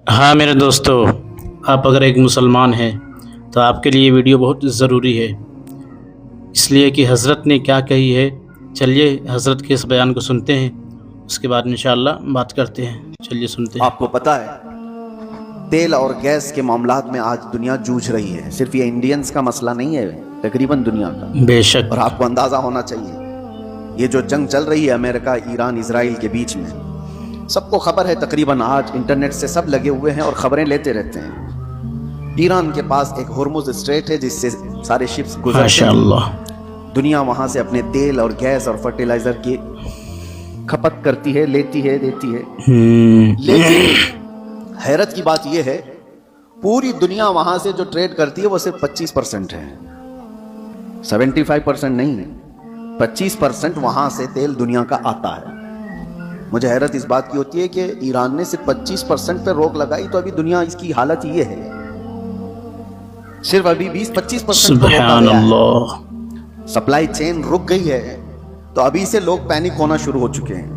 ہاں میرے دوستو، آپ اگر ایک مسلمان ہیں تو آپ کے لیے یہ ویڈیو بہت ضروری ہے، اس لیے کہ حضرت نے کیا کہی ہے۔ چلیے حضرت کے اس بیان کو سنتے ہیں، اس کے بعد انشاءاللہ بات کرتے ہیں۔ چلیے سنتے ہیں۔ آپ کو پتا ہے تیل اور گیس کے معاملات میں آج دنیا جوجھ رہی ہے۔ صرف یہ انڈینز کا مسئلہ نہیں ہے، تقریباً دنیا کا۔ بے شک۔ اور آپ کو اندازہ ہونا چاہیے یہ جو جنگ چل رہی ہے امریکہ، ایران، اسرائیل کے بیچ میں، سب کو خبر ہے، تقریباً آج انٹرنیٹ سے سب لگے ہوئے ہیں اور خبریں لیتے رہتے ہیں۔ ایران کے پاس ایک ہرمز اسٹریٹ ہے جس سے سارے شپس گزرتے ہیں۔ ماشاءاللہ۔ دنیا وہاں سے اپنے تیل اور گیس اور فرٹیلائزر کی کھپت کرتی ہے، لیتی ہے، دیتی ہے۔ لیکن حیرت کی بات یہ ہے پوری دنیا وہاں سے جو ٹریڈ کرتی ہے وہ صرف 25% ہے، 75% نہیں ہے، 25% وہاں سے تیل دنیا کا آتا ہے۔ مجھے حیرت اس بات کی ہوتی ہے کہ ایران نے صرف 25% پہ روک لگائی تو ابھی دنیا اس کی حالت یہ ہے، صرف ابھی 20-25% پہ روکا گیا ہے، سپلائی چین رک گئی ہے، تو ابھی سے لوگ پینک ہونا شروع ہو چکے ہیں۔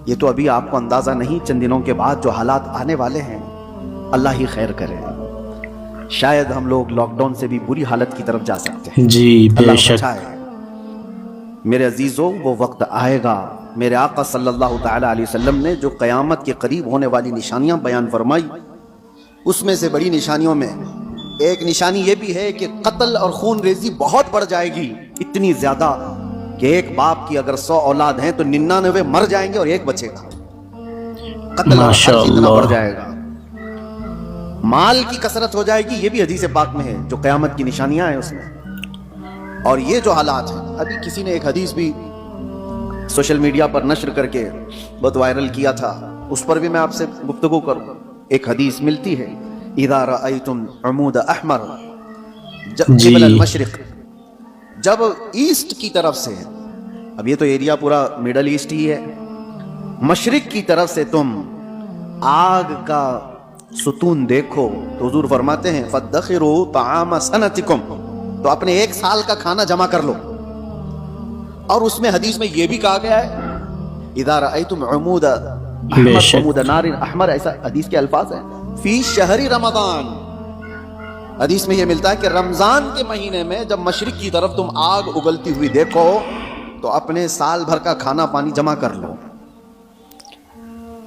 یہ تو ابھی آپ کو اندازہ نہیں، چند دنوں کے بعد جو حالات آنے والے ہیں اللہ ہی خیر کرے، شاید ہم لوگ لاک ڈاؤن سے بھی بری حالت کی طرف جا سکتے ہیں۔ جی بے اللہ شک۔ بچائے۔ میرے عزیزوں، وہ وقت آئے گا، میرے آقا صلی اللہ تعالی علیہ وسلم نے جو قیامت کے قریب ہونے والی نشانیاں بیان فرمائی، اس میں سے بڑی نشانیوں میں ایک نشانی یہ بھی ہے کہ قتل اور خون ریزی بہت بڑھ جائے گی، اتنی زیادہ کہ ایک باپ کی اگر 100 اولاد ہیں تو 99 مر جائیں گے اور ایک بچے گا۔ قتل اور حرج اتنا بڑھ جائے گا، مال کی کثرت ہو جائے گی، یہ بھی حدیث پاک میں ہے جو قیامت کی نشانیاں ہیں اس میں۔ اور یہ جو حالات ہیں، ابھی کسی نے ایک حدیث بھی سوشل میڈیا پر نشر کر کے بہت وائرل کیا تھا، اس پر بھی میں آپ سے گفتگو کروں۔ ایک حدیث ملتی ہے، اذا رأیتم عمود احمر قبل المشرق، جب ایسٹ کی طرف سے، اب یہ تو ایریا پورا میڈل ایسٹ ہی ہے، مشرق کی طرف سے تم آگ کا ستون دیکھو تو حضور فرماتے ہیں فَادَّخِرُوا طَعَامَ سَنَتِكُمْ، تو اپنے ایک سال کا کھانا جمع کر لو۔ اور اس میں حدیث میں یہ بھی کہا گیا ہے اذا رأیتم عمود احمر عمود نار احمر، ایسا حدیث کے الفاظ ہیں، فی شہر رمضان، حدیث میں یہ ملتا ہے کہ رمضان کے مہینے میں جب مشرق کی طرف تم آگ اگلتی ہوئی دیکھو تو اپنے سال بھر کا کھانا پانی جمع کر لو۔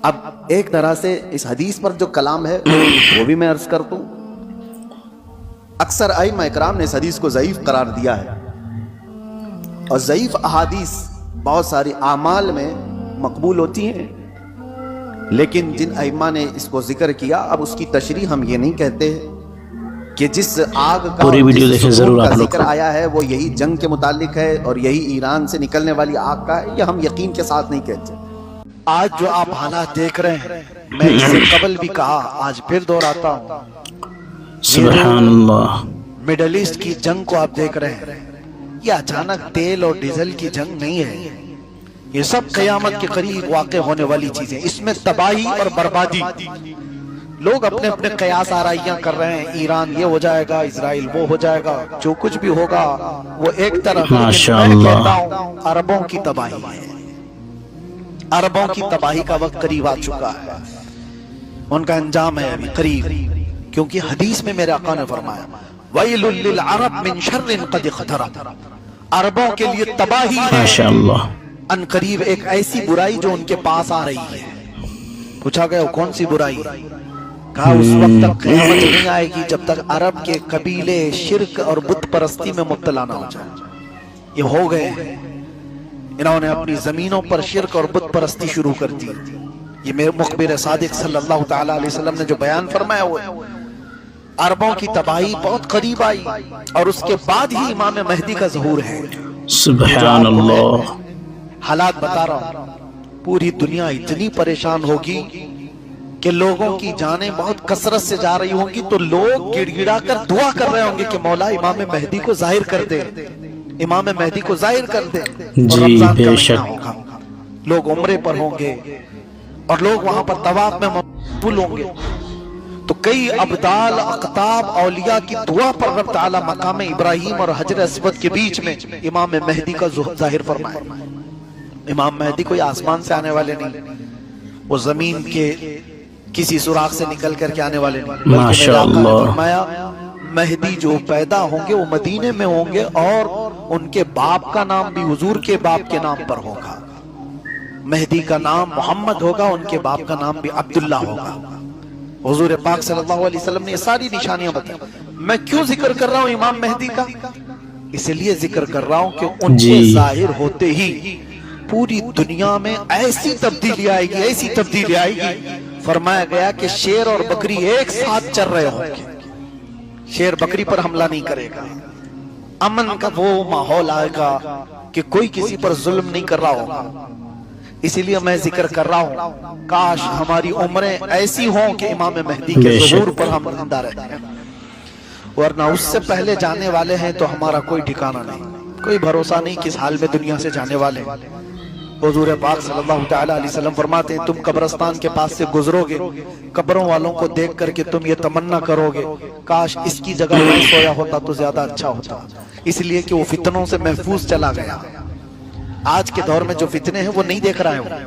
اب ایک طرح سے اس حدیث پر جو کلام ہے وہ بھی میں عرض کر دوں، اکثر ائمہ اکرام نے اس حدیث کو ضعیف قرار دیا ہے، اور ضعیف احادیث بہت ساری اعمال میں مقبول ہوتی ہیں، لیکن جن ائمہ نے اس کو ذکر کیا، اب اس کی تشریح ہم یہ نہیں کہتے کہ جس آگ کا پوری ویڈیو دیکھیں ضرور آپ لوگ، ذکر آیا ہے وہ یہی جنگ کے متعلق ہے اور یہی ایران سے نکلنے والی آگ کا ہے، یہ ہم یقین کے ساتھ نہیں کہتے۔ آج جو آپ حالات دیکھ رہے ہیں، میں اس سے قبل بھی کہا، آج پھر دہراتا ہوں، سبحان اللہ، مڈل ایسٹ کی جنگ کو آپ دیکھ رہے ہیں، یہ اچانک تیل اور ڈیزل کی جنگ نہیں ہے، یہ سب قیامت کے قریب واقع ہونے والی چیزیں، اس میں تباہی اور بربادی۔ لوگ اپنے اپنے قیاس آرائیاں کر رہے ہیں، ایران یہ ہو جائے گا، اسرائیل وہ ہو جائے گا، جو کچھ بھی ہوگا وہ ایک طرف، لیکن میں کہتا ہوں عربوں کی تباہی ہے، عربوں کی تباہی کا وقت قریب آ چکا ہے، ان کا انجام ہے ابھی قریب، کیونکہ حدیث میں میرے آقا نے فرمایا وَيْلٌ لِّلْعَرَبْ مِنْ شَرٍ قَدْ اقْتَرَبَ، عربوں کے لیے تباہی ہے، ماشاءاللہ، ان قریب ایک ایسی برائی جو ان کے پاس آ رہی ہے۔ پوچھا گیا کون سی برائی؟ کہا اس وقت تک قیامت نہیں آئے گی جب تک عرب کے قبیلے شرک اور بت پرستی میں مبتلا نہ ہو جائے۔ یہ ہو گئے، انہوں نے اپنی زمینوں پر شرک اور بت پرستی شروع کر دی، یہ میرے مخبر صادق صلی اللہ تعالی علیہ وسلم نے جو بیان فرمایا وہ عربوں کی تباہی بہت قریب آئی، اور اس کے بعد ہی امام مہدی کا ظہور ہے۔ سبحان اللہ، حالات بتا رہا ہوں، پوری دنیا اتنی پریشان ہوگی کہ لوگوں کی جانیں بہت کثرت سے جا رہی ہوں گی، تو لوگ گڑ گڑا کر دعا کر رہے ہوں گے کہ مولا امام مہدی کو ظاہر کر دے، امام مہدی کو ظاہر کر دے۔ اور جی رمضان کا بے مہینہ شک، ہوگا، لوگ عمرے پر ہوں گے اور لوگ وہاں پر طواف میں مقبول ہوں گے، تو کئی ابدال اقطاب اولیاء کی دعا پر رب تعالیٰ مقام ابراہیم اور حجر اسود کے بیچ میں امام مہدی کا ظاہر فرمائے۔ امام مہدی کوئی آسمان سے آنے والے نہیں، وہ زمین کے کسی سوراخ سے نکل کر کے آنے والے نہیں، بلکہ میرے آقا نے فرمایا مہدی جو پیدا ہوں گے وہ مدینے میں ہوں گے اور ان کے باپ کا نام بھی حضور کے باپ کے نام پر ہوگا. مہدی کا نام محمد ہوگا، ان کے باپ کا نام بھی عبداللہ ہوگا. حضور پاک صلی اللہ علیہ وسلم نے یہ ساری نشانیاں بتائی. میں کیوں ذکر کر رہا ہوں امام مہدی کا؟ اس لیے ذکر کر رہا ہوں کہ ان کے ظاہر ہوتے ہی پوری دنیا میں ایسی تبدیلی آئے گی، ایسی تبدیلی آئے گی. فرمایا گیا کہ شیر اور بکری ایک ساتھ چل رہے ہوں گے، شیر بکری پر حملہ نہیں کرے گا، امن کا وہ ماحول آئے گا کہ کوئی کسی پر ظلم نہیں کر رہا ہوگا. اسی لیے میں ذکر کر رہا ہوں کاش ہماری عمریں ایسی ہوں کہ امام مہدی کے ظہور پر ہم زندہ رہتے ہیں، ورنہ اس سے پہلے جانے والے ہیں تو ہمارا کوئی ٹھکانہ نہیں، کوئی بھروسہ نہیں کس حال میں دنیا سے جانے والے ہیں. حضور پاک صلی اللہ تعالیٰ علیہ وسلم فرماتے ہیں تم قبرستان کے پاس سے گزرو گے، قبروں والوں کو دیکھ کر کے تم یہ تمنا کرو گے کاش اس کی جگہ میں سویا ہوتا تو زیادہ اچھا ہوتا، اس لیے کہ وہ فتنوں سے محفوظ چلا گیا. آج کے دور میں جو فتنے ہیں وہ نہیں دیکھ رہا ہے.